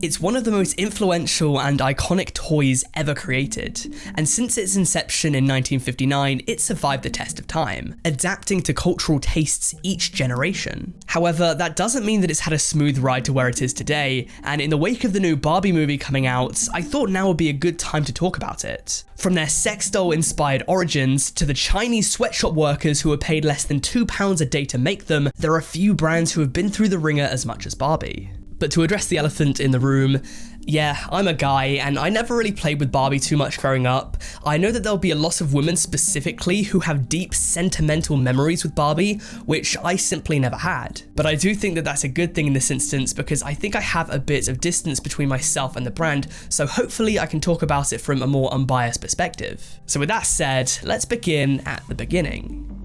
It's one of the most influential and iconic toys ever created, and since its inception in 1959, it survived the test of time, adapting to cultural tastes each generation. However, that doesn't mean that it's had a smooth ride to where it is today, and in the wake of the new Barbie movie coming out, I thought now would be a good time to talk about it. From their sex doll inspired origins, to the Chinese sweatshop workers who were paid less than £2 a day to make them, there are few brands who have been through the ringer as much as Barbie. But to address the elephant in the room, yeah, I'm a guy and I never really played with Barbie too much growing up. I know that there'll be a lot of women specifically who have deep sentimental memories with Barbie, which I simply never had. But I do think that that's a good thing in this instance because I think I have a bit of distance between myself and the brand, so hopefully I can talk about it from a more unbiased perspective. So with that said, let's begin at the beginning.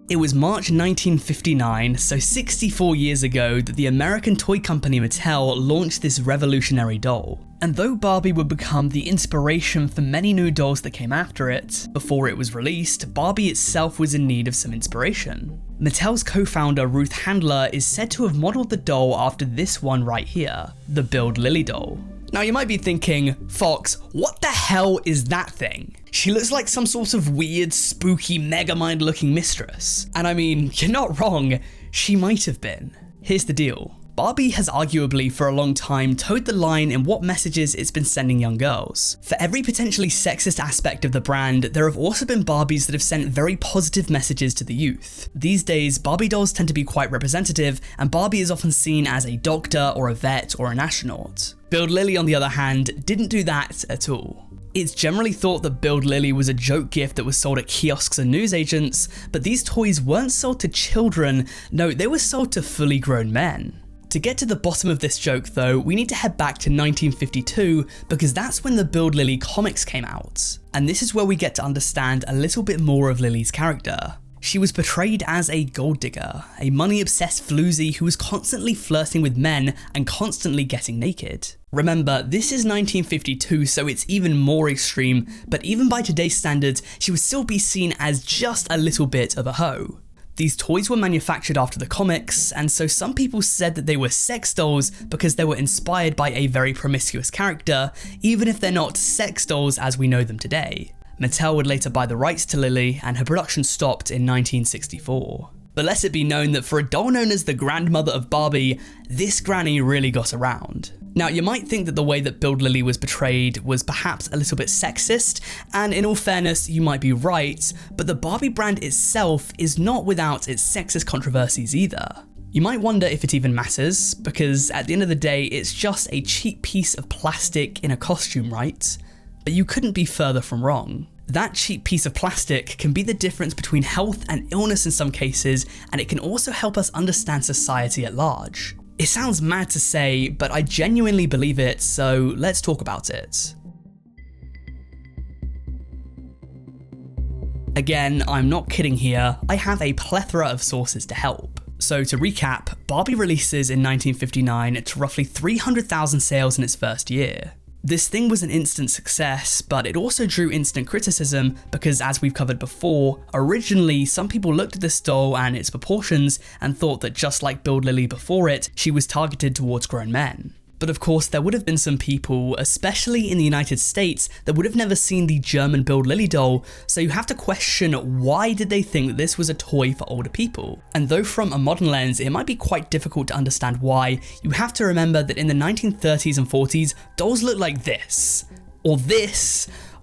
It was March 1959, so 64 years ago, that the American toy company Mattel launched this revolutionary doll. And though Barbie would become the inspiration for many new dolls that came after it, before it was released, Barbie itself was in need of some inspiration. Mattel's co-founder Ruth Handler is said to have modelled the doll after this one right here, the Build Lily doll. Now you might be thinking, Fox, what the hell is that thing? She looks like some sort of weird, spooky, megamind looking mistress. And I mean, you're not wrong, she might have been. Here's the deal. Barbie has arguably for a long time towed the line in what messages it's been sending young girls. For every potentially sexist aspect of the brand, there have also been Barbies that have sent very positive messages to the youth. These days, Barbie dolls tend to be quite representative, and Barbie is often seen as a doctor or a vet or an astronaut. Build Lily, on the other hand, didn't do that at all. It's generally thought that Build Lily was a joke gift that was sold at kiosks and newsagents, but these toys weren't sold to children, no, they were sold to fully grown men. To get to the bottom of this joke though, we need to head back to 1952 because that's when the Build Lily comics came out. And this is where we get to understand a little bit more of Lily's character. She was portrayed as a gold digger, a money-obsessed floozy who was constantly flirting with men and constantly getting naked. Remember, this is 1952, so it's even more extreme, but even by today's standards, she would still be seen as just a little bit of a hoe. These toys were manufactured after the comics, and so some people said that they were sex dolls because they were inspired by a very promiscuous character, even if they're not sex dolls as we know them today. Mattel would later buy the rights to Lily, and her production stopped in 1964. But let it be known that for a doll known as the grandmother of Barbie, this granny really got around. Now, you might think that the way that Build Lily was portrayed was perhaps a little bit sexist, and in all fairness, you might be right, but the Barbie brand itself is not without its sexist controversies either. You might wonder if it even matters, because at the end of the day, it's just a cheap piece of plastic in a costume, right? But you couldn't be further from wrong. That cheap piece of plastic can be the difference between health and illness in some cases, and it can also help us understand society at large. It sounds mad to say, but I genuinely believe it, so let's talk about it. Again, I'm not kidding here, I have a plethora of sources to help. So to recap, Barbie releases in 1959 to roughly 300,000 sales in its first year. This thing was an instant success, but it also drew instant criticism because, as we've covered before, originally some people looked at this doll and its proportions and thought that just like Build Lily before it, she was targeted towards grown men. But of course, there would have been some people, especially in the United States, that would have never seen the German Build Lily doll, so you have to question why did they think that this was a toy for older people? And though from a modern lens it might be quite difficult to understand why, you have to remember that in the 1930s and 40s, dolls looked like this,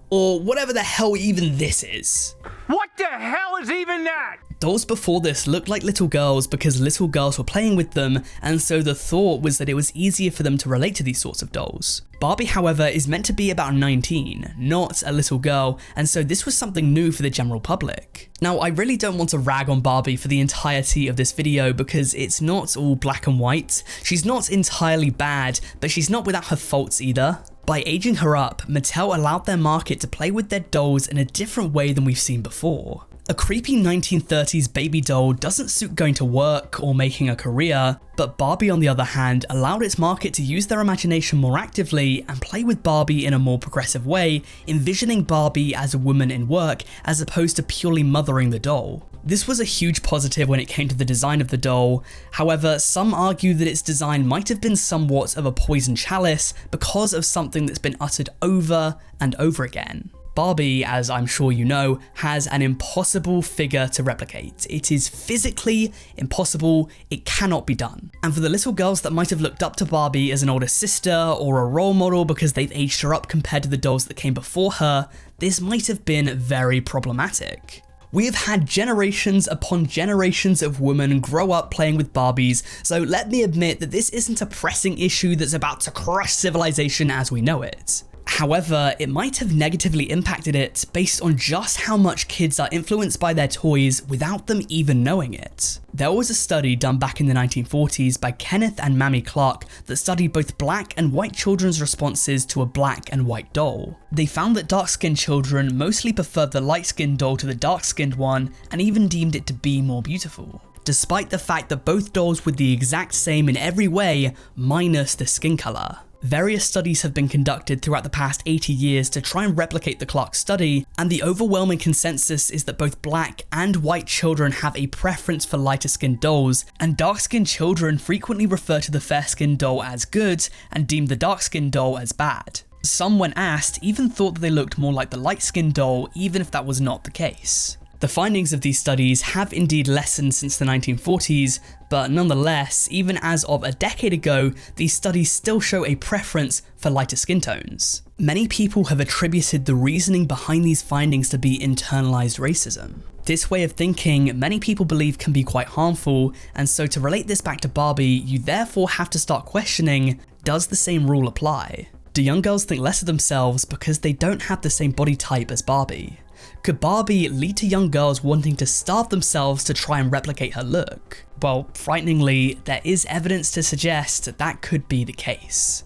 or whatever the hell even this is. What the hell is even that? Dolls before this looked like little girls because little girls were playing with them, and so the thought was that it was easier for them to relate to these sorts of dolls. Barbie, however, is meant to be about 19, not a little girl, and so this was something new for the general public. Now, I really don't want to rag on Barbie for the entirety of this video because it's not all black and white. She's not entirely bad, but she's not without her faults either. By aging her up, Mattel allowed their market to play with their dolls in a different way than we've seen before. A creepy 1930s baby doll doesn't suit going to work or making a career, but Barbie on the other hand allowed its market to use their imagination more actively and play with Barbie in a more progressive way, envisioning Barbie as a woman in work as opposed to purely mothering the doll. This was a huge positive when it came to the design of the doll. However, some argue that its design might have been somewhat of a poison chalice because of something that's been uttered over and over again. Barbie, as I'm sure you know, has an impossible figure to replicate. It is physically impossible, it cannot be done. And for the little girls that might have looked up to Barbie as an older sister or a role model because they've aged her up compared to the dolls that came before her, this might have been very problematic. We have had generations upon generations of women grow up playing with Barbies, so let me admit that this isn't a pressing issue that's about to crush civilization as we know it. However, it might have negatively impacted it based on just how much kids are influenced by their toys without them even knowing it. There was a study done back in the 1940s by Kenneth and Mamie Clark that studied both black and white children's responses to a black and white doll. They found that dark-skinned children mostly preferred the light-skinned doll to the dark-skinned one and even deemed it to be more beautiful, despite the fact that both dolls were the exact same in every way, minus the skin color. Various studies have been conducted throughout the past 80 years to try and replicate the Clark study, and the overwhelming consensus is that both black and white children have a preference for lighter skinned dolls, and dark skinned children frequently refer to the fair skinned doll as good and deem the dark skinned doll as bad. Some, when asked, even thought that they looked more like the light skinned doll, even if that was not the case. The findings of these studies have indeed lessened since the 1940s, but nonetheless, even as of a decade ago, these studies still show a preference for lighter skin tones. Many people have attributed the reasoning behind these findings to be internalized racism. This way of thinking, many people believe can be quite harmful, and so to relate this back to Barbie, you therefore have to start questioning, does the same rule apply? Do young girls think less of themselves because they don't have the same body type as Barbie? Could Barbie lead to young girls wanting to starve themselves to try and replicate her look? Well, frighteningly, there is evidence to suggest that that could be the case.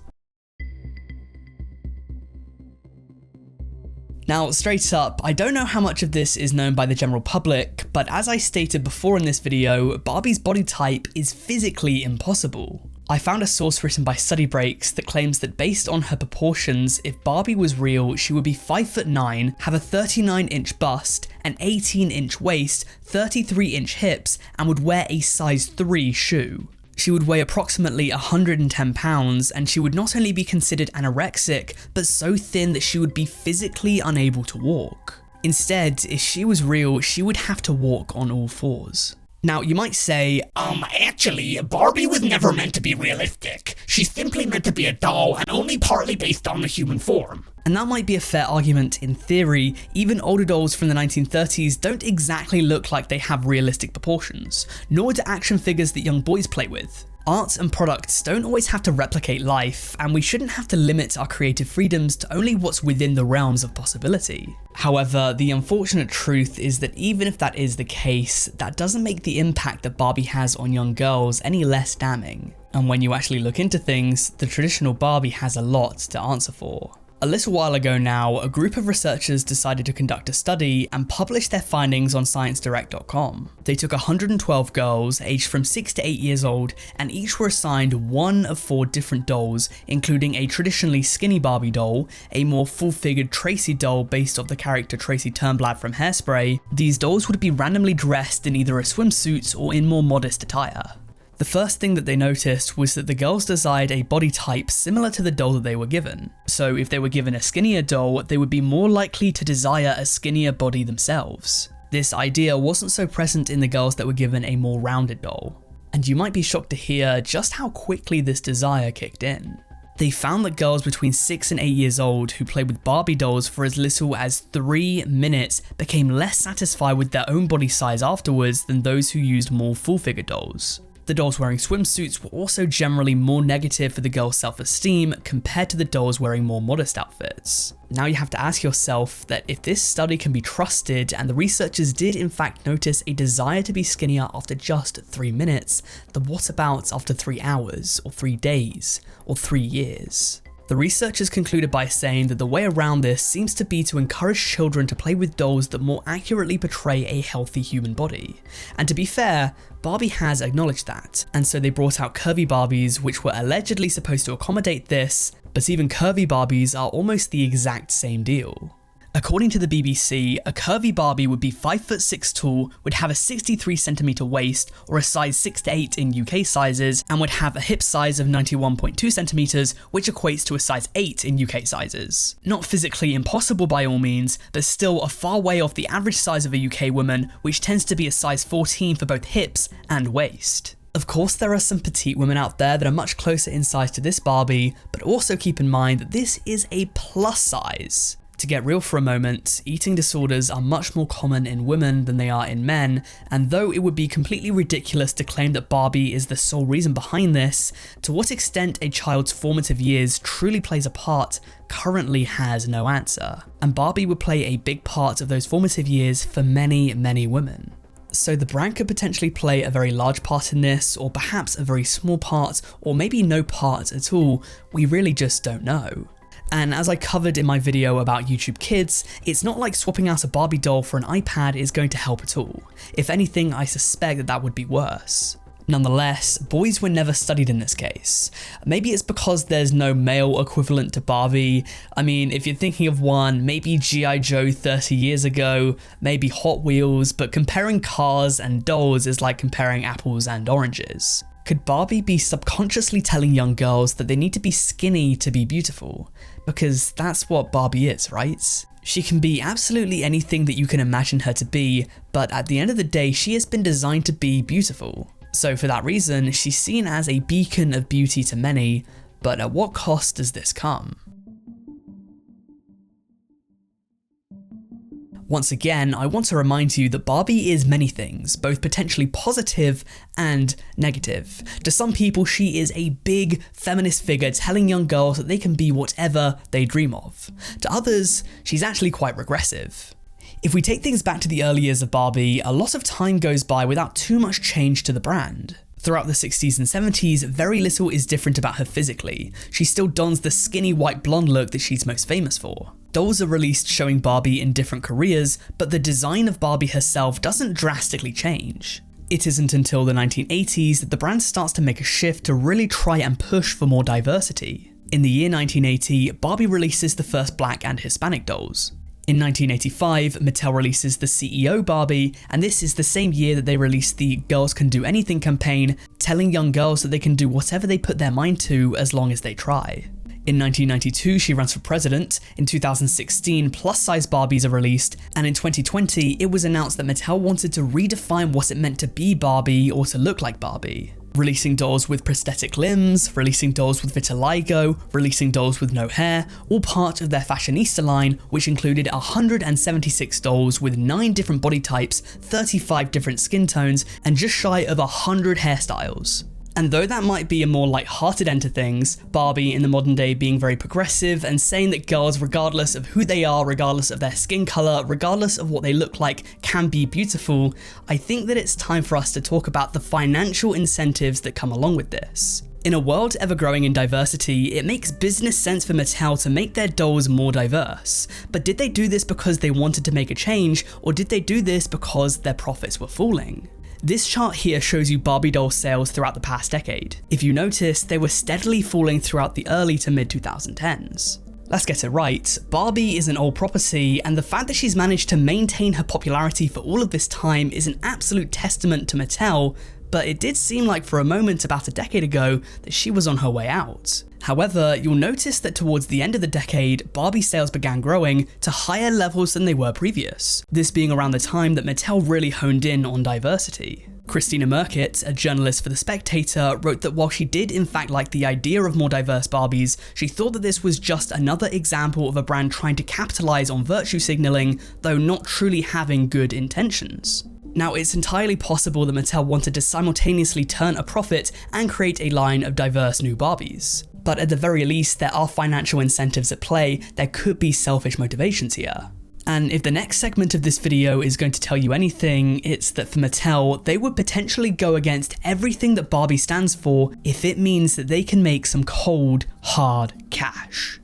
Now, straight up, I don't know how much of this is known by the general public, but as I stated before in this video, Barbie's body type is physically impossible. I found a source written by Study Breaks that claims that based on her proportions, if Barbie was real, she would be 5'9", have a 39-inch bust, an 18-inch waist, 33-inch hips, and would wear a size 3 shoe. She would weigh approximately 110 pounds, and she would not only be considered anorexic, but so thin that she would be physically unable to walk. Instead, if she was real, she would have to walk on all fours. Now, you might say, actually, Barbie was never meant to be realistic. She's simply meant to be a doll and only partly based on the human form. And that might be a fair argument in theory. Even older dolls from the 1930s don't exactly look like they have realistic proportions, nor do action figures that young boys play with. Art and products don't always have to replicate life, and we shouldn't have to limit our creative freedoms to only what's within the realms of possibility. However, the unfortunate truth is that even if that is the case, that doesn't make the impact that Barbie has on young girls any less damning. And when you actually look into things, the traditional Barbie has a lot to answer for. A little while ago now, a group of researchers decided to conduct a study and publish their findings on ScienceDirect.com. They took 112 girls aged from 6 to 8 years old, and each were assigned one of 4 different dolls, including a traditionally skinny Barbie doll, a more full-figured Tracy doll based off the character Tracy Turnblad from Hairspray. These dolls would be randomly dressed in either a swimsuit or in more modest attire. The first thing that they noticed was that the girls desired a body type similar to the doll that they were given. So if they were given a skinnier doll, they would be more likely to desire a skinnier body themselves. This idea wasn't so present in the girls that were given a more rounded doll. And you might be shocked to hear just how quickly this desire kicked in. They found that girls between 6 and 8 years old who played with Barbie dolls for as little as 3 minutes became less satisfied with their own body size afterwards than those who used more full-figure dolls. The dolls wearing swimsuits were also generally more negative for the girls' self-esteem compared to the dolls wearing more modest outfits. Now you have to ask yourself that if this study can be trusted and the researchers did in fact notice a desire to be skinnier after just 3 minutes, then what about after 3 hours, or 3 days, or 3 years? The researchers concluded by saying that the way around this seems to be to encourage children to play with dolls that more accurately portray a healthy human body. And to be fair, Barbie has acknowledged that, and so they brought out curvy Barbies which were allegedly supposed to accommodate this, but even curvy Barbies are almost the exact same deal. According to the BBC, a curvy Barbie would be 5'6" tall, would have a 63cm waist, or a size 6 to 8 in UK sizes, and would have a hip size of 91.2cm, which equates to a size 8 in UK sizes. Not physically impossible by all means, but still a far way off the average size of a UK woman, which tends to be a size 14 for both hips and waist. Of course, there are some petite women out there that are much closer in size to this Barbie, but also keep in mind that this is a plus size. To get real for a moment, eating disorders are much more common in women than they are in men, and though it would be completely ridiculous to claim that Barbie is the sole reason behind this, to what extent a child's formative years truly plays a part currently has no answer. And Barbie would play a big part of those formative years for many, many women. So the brand could potentially play a very large part in this, or perhaps a very small part, or maybe no part at all. We really just don't know. And as I covered in my video about YouTube Kids, it's not like swapping out a Barbie doll for an iPad is going to help at all. If anything, I suspect that that would be worse. Nonetheless, boys were never studied in this case. Maybe it's because there's no male equivalent to Barbie. I mean, if you're thinking of one, maybe G.I. Joe 30 years ago, maybe Hot Wheels, but comparing cars and dolls is like comparing apples and oranges. Could Barbie be subconsciously telling young girls that they need to be skinny to be beautiful? Because that's what Barbie is, right? She can be absolutely anything that you can imagine her to be, but at the end of the day, she has been designed to be beautiful. So for that reason, she's seen as a beacon of beauty to many, but at what cost does this come? Once again, I want to remind you that Barbie is many things, both potentially positive and negative. To some people, she is a big feminist figure telling young girls that they can be whatever they dream of. To others, she's actually quite regressive. If we take things back to the early years of Barbie, a lot of time goes by without too much change to the brand. Throughout the 60s and 70s, very little is different about her physically. She still dons the skinny white blonde look that she's most famous for. Dolls are released showing Barbie in different careers, but the design of Barbie herself doesn't drastically change. It isn't until the 1980s that the brand starts to make a shift to really try and push for more diversity. In the year 1980, Barbie releases the first Black and Hispanic dolls. In 1985, Mattel releases the CEO Barbie, and this is the same year that they released the Girls Can Do Anything campaign, telling young girls that they can do whatever they put their mind to as long as they try. In 1992, she runs for president. In 2016, plus-size Barbies are released, and in 2020, it was announced that Mattel wanted to redefine what it meant to be Barbie or to look like Barbie. Releasing dolls with prosthetic limbs, releasing dolls with vitiligo, releasing dolls with no hair, all part of their fashionista line, which included 176 dolls with 9 different body types, 35 different skin tones, and just shy of 100 hairstyles. And though that might be a more light-hearted end to things, Barbie in the modern day being very progressive and saying that girls, regardless of who they are, regardless of their skin colour, regardless of what they look like, can be beautiful, I think that it's time for us to talk about the financial incentives that come along with this. In a world ever growing in diversity, it makes business sense for Mattel to make their dolls more diverse. But did they do this because they wanted to make a change, or did they do this because their profits were falling? This chart here shows you Barbie doll sales throughout the past decade. If you notice, they were steadily falling throughout the early to mid 2010s. Let's get it right, Barbie is an old property, and the fact that she's managed to maintain her popularity for all of this time is an absolute testament to Mattel, but it did seem like for a moment about a decade ago that she was on her way out. However, you'll notice that towards the end of the decade, Barbie sales began growing to higher levels than they were previous, this being around the time that Mattel really honed in on diversity. Christina Merkitt, a journalist for The Spectator, wrote that while she did in fact like the idea of more diverse Barbies, she thought that this was just another example of a brand trying to capitalize on virtue signaling, though not truly having good intentions. Now, it's entirely possible that Mattel wanted to simultaneously turn a profit and create a line of diverse new Barbies. But at the very least, there are financial incentives at play, there could be selfish motivations here. And if the next segment of this video is going to tell you anything, it's that for Mattel, they would potentially go against everything that Barbie stands for if it means that they can make some cold, hard cash.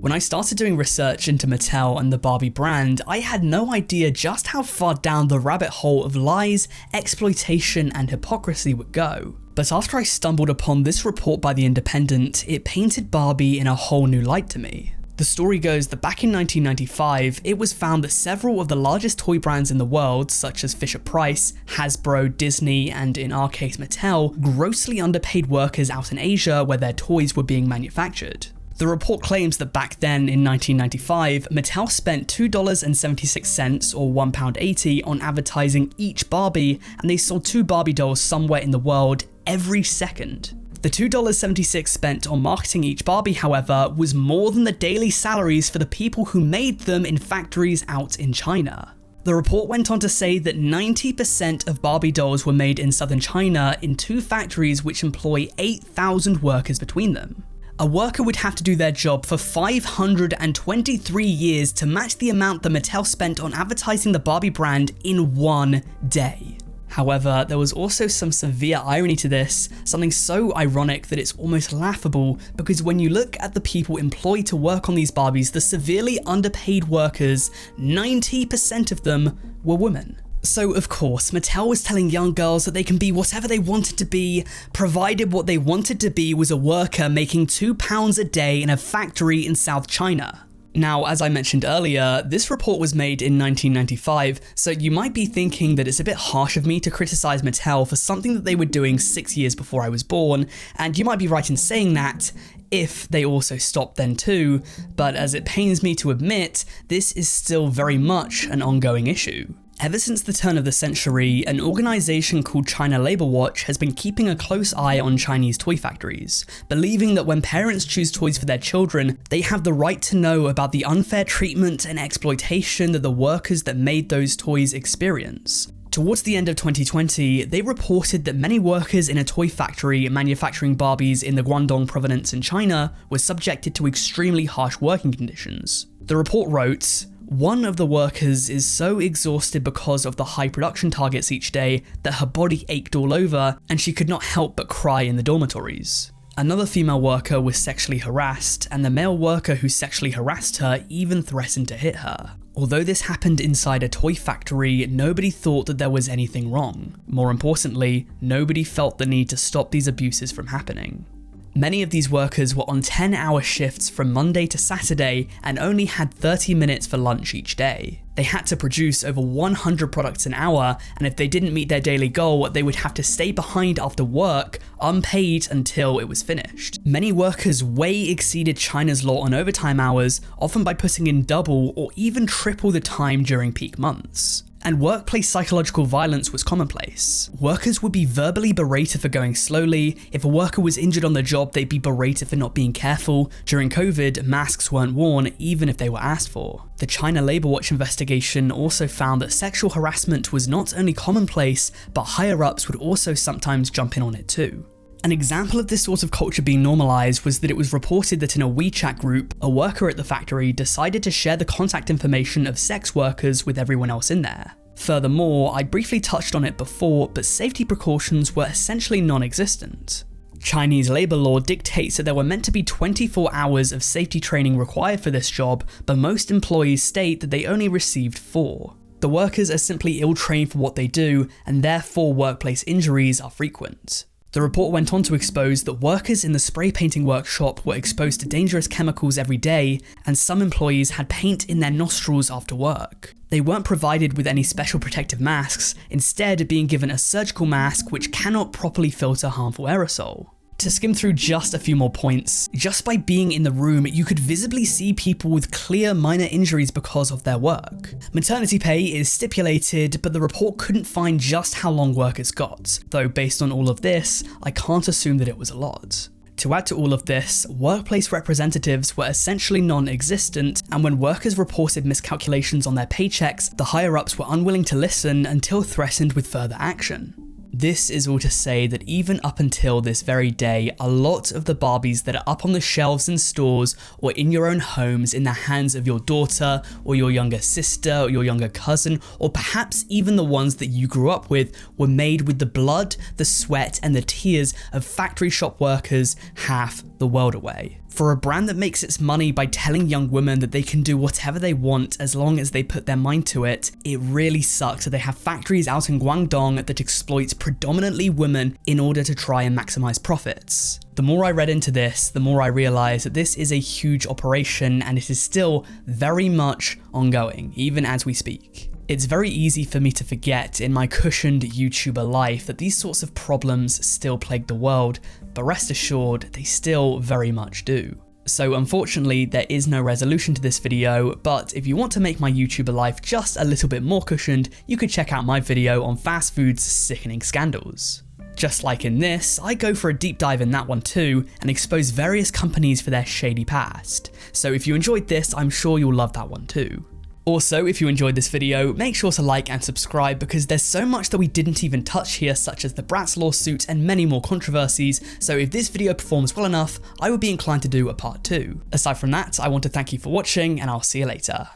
When I started doing research into Mattel and the Barbie brand, I had no idea just how far down the rabbit hole of lies, exploitation, and hypocrisy would go. But after I stumbled upon this report by The Independent, it painted Barbie in a whole new light to me. The story goes that back in 1995, it was found that several of the largest toy brands in the world, such as Fisher-Price, Hasbro, Disney, and in our case Mattel, grossly underpaid workers out in Asia where their toys were being manufactured. The report claims that back then, in 1995, Mattel spent $2.76 or £1.80 on advertising each Barbie, and they sold 2 Barbie dolls somewhere in the world every second. The $2.76 spent on marketing each Barbie, however, was more than the daily salaries for the people who made them in factories out in China. The report went on to say that 90% of Barbie dolls were made in southern China in 2 factories which employ 8,000 workers between them. A worker would have to do their job for 523 years to match the amount that Mattel spent on advertising the Barbie brand in 1 day. However, there was also some severe irony to this, something so ironic that it's almost laughable, because when you look at the people employed to work on these Barbies, the severely underpaid workers, 90% of them were women. So of course, Mattel was telling young girls that they can be whatever they wanted to be, provided what they wanted to be was a worker making £2 a day in a factory in South China. Now, as I mentioned earlier, this report was made in 1995, so you might be thinking that it's a bit harsh of me to criticize Mattel for something that they were doing 6 years before I was born, and you might be right in saying that, if they also stopped then too, but as it pains me to admit, this is still very much an ongoing issue. Ever since the turn of the century, an organisation called China Labour Watch has been keeping a close eye on Chinese toy factories, believing that when parents choose toys for their children, they have the right to know about the unfair treatment and exploitation that the workers that made those toys experience. Towards the end of 2020, they reported that many workers in a toy factory manufacturing Barbies in the Guangdong province in China were subjected to extremely harsh working conditions. The report wrote, "One of the workers is so exhausted because of the high production targets each day that her body ached all over and she could not help but cry in the dormitories. Another female worker was sexually harassed, and the male worker who sexually harassed her even threatened to hit her. Although this happened inside a toy factory, nobody thought that there was anything wrong. More importantly, nobody felt the need to stop these abuses from happening." Many of these workers were on 10-hour shifts from Monday to Saturday and only had 30 minutes for lunch each day. They had to produce over 100 products an hour, and if they didn't meet their daily goal, they would have to stay behind after work, unpaid until it was finished. Many workers way exceeded China's law on overtime hours, often by putting in double or even triple the time during peak months. And workplace psychological violence was commonplace. Workers would be verbally berated for going slowly. If a worker was injured on the job, they'd be berated for not being careful. During COVID, masks weren't worn even if they were asked for. The China Labour Watch investigation also found that sexual harassment was not only commonplace, but higher-ups would also sometimes jump in on it too. An example of this sort of culture being normalised was that it was reported that in a WeChat group, a worker at the factory decided to share the contact information of sex workers with everyone else in there. Furthermore, I briefly touched on it before, but safety precautions were essentially non-existent. Chinese labour law dictates that there were meant to be 24 hours of safety training required for this job, but most employees state that they only received 4. The workers are simply ill-trained for what they do, and therefore workplace injuries are frequent. The report went on to expose that workers in the spray painting workshop were exposed to dangerous chemicals every day, and some employees had paint in their nostrils after work. They weren't provided with any special protective masks, instead being given a surgical mask which cannot properly filter harmful aerosol. To skim through just a few more points, just by being in the room, you could visibly see people with clear minor injuries because of their work. Maternity pay is stipulated, but the report couldn't find just how long workers got, though based on all of this, I can't assume that it was a lot. To add to all of this, workplace representatives were essentially non-existent, and when workers reported miscalculations on their paychecks, the higher-ups were unwilling to listen until threatened with further action. This is all to say that even up until this very day, a lot of the Barbies that are up on the shelves in stores or in your own homes in the hands of your daughter or your younger sister or your younger cousin, or perhaps even the ones that you grew up with, were made with the blood, the sweat and the tears of factory shop workers half the world away. For a brand that makes its money by telling young women that they can do whatever they want as long as they put their mind to it, it really sucks that they have factories out in Guangdong that exploit predominantly women in order to try and maximize profits. The more I read into this, the more I realized that this is a huge operation and it is still very much ongoing, even as we speak. It's very easy for me to forget in my cushioned YouTuber life that these sorts of problems still plague the world, but rest assured, they still very much do. So unfortunately, there is no resolution to this video, but if you want to make my YouTuber life just a little bit more cushioned, you could check out my video on fast food's sickening scandals. Just like in this, I go for a deep dive in that one too, and expose various companies for their shady past. So if you enjoyed this, I'm sure you'll love that one too. Also, if you enjoyed this video, make sure to like and subscribe because there's so much that we didn't even touch here, such as the Bratz lawsuit and many more controversies, so if this video performs well enough, I would be inclined to do a part 2. Aside from that, I want to thank you for watching and I'll see you later.